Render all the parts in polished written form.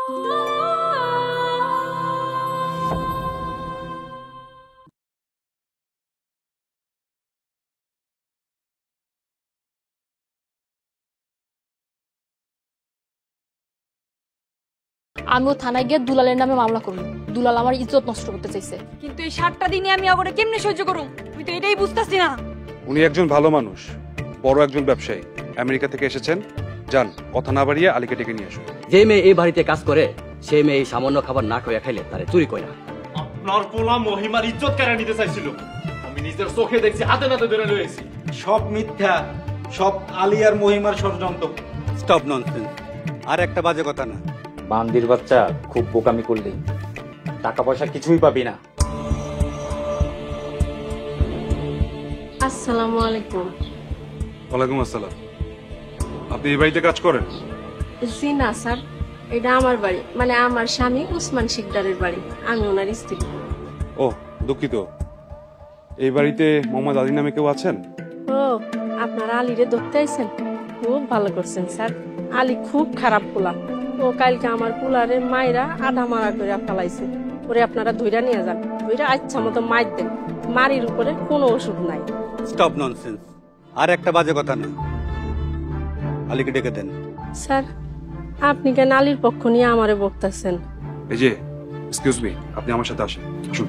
আমিও থানায় গিয়ে দুলালের নামে মামলা করব। দুলাল আমার ইজ্জত নষ্ট করতে চাইছে। কিন্তু এই 7টা দিনে আমি আগরে কেমনে সহ্য করুম, আমি তো এটাই বুঝতাছি না। উনি একজন ভালো মানুষ, বড় একজন ব্যবসায়ী, আমেরিকা থেকে এসেছেন। যান, কথা না বাড়িয়ে আলীকে ডেকে নিয়ে আসুন। যে মেয়ে এই বাড়িতে কাজ করে সেই মেয়ে এই সামান্য খাবার না খাইয়া খাইলে তারে চুরি কইরা। আপনার পোলা মহিমার ইজ্জত কেড়ে নিতে চাইছিল, আমি নিজের চোখে দেখছি, হাতে নাতে ধরে লয়েছি। সব মিথ্যা, সব আলী আর মহিমার ষড়যন্ত্র। স্টপ ননসেন্স, আর একটা বাজে কথা না। বান্দির বাচ্চা, খুব বোকামি করলি, টাকা পয়সা কিছুই পাবি না। আসসালামু আলাইকুম। ওয়ালাইকুম আসসালাম। আপনি এই বাড়িতে কাজ করেন? জি না স্যার, এটা আমার বাড়ি, মানে আমার স্বামী উসমান শিকদারের বাড়ি, আমি ওনার স্ত্রী। ও দুঃখিত, এই বাড়িতে মোহাম্মদ আলী নামে কেউ আছেন? ও, আপনারা আলীরে ধরতে আইছেন? খুব ভালো করছেন স্যার। আলী খুব খারাপ পোলা, ও কালকে আমার পোলারে মাইরা আধা মারা করে ফেলাইছে। ওরে আপনারা ধইরা নিয়ে যান, ধইরা আচ্ছা মতো মাইর দেন, মারির উপরে কোনো ওষুধ নাই। স্টপ ননসেন্স, আর একটা বাজে কথা না। আলীকে ডেকে দেন। স্যার, আপনি কেন আলীর পক্ষ নিয়ে আমারে বকতেছেন? এই যে, এক্সকিউজ মি, আপনি আমার সাথে আসেন, আসুন।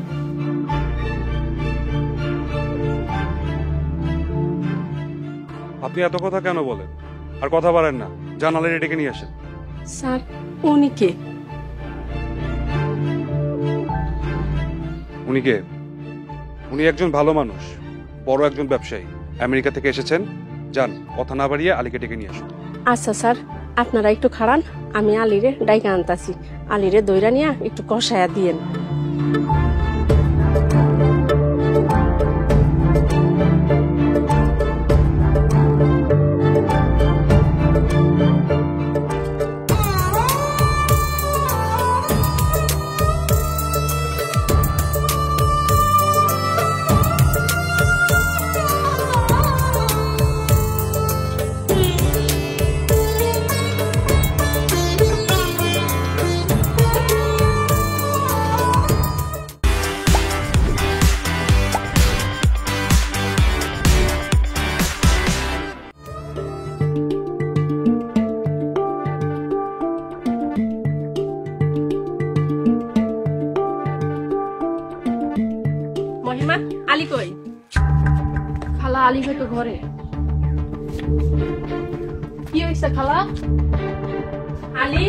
আপনি এত কথা কেন বলেন? আর কথা বাড়েন না, যান আলীরে ডেকে নিয়ে আসেন। স্যার, উনি কে? উনি কে? উনি একজন ভালো মানুষ, বড় একজন ব্যবসায়ী, আমেরিকা থেকে এসেছেন। যান, কথা না বাড়িয়ে আলীকে ডেকে নিয়ে আসুন। আচ্ছা স্যার, আপনারা একটু খাড়ান, আমি আলীরে ডাইকা আনতাছি। আলীরে দইরা নিয়ে একটু কষায়া দিয়েন। মহিমা, আলী কই? খালা, আলী হয়তো ঘরে। কি হয়েছে খালা? আলী?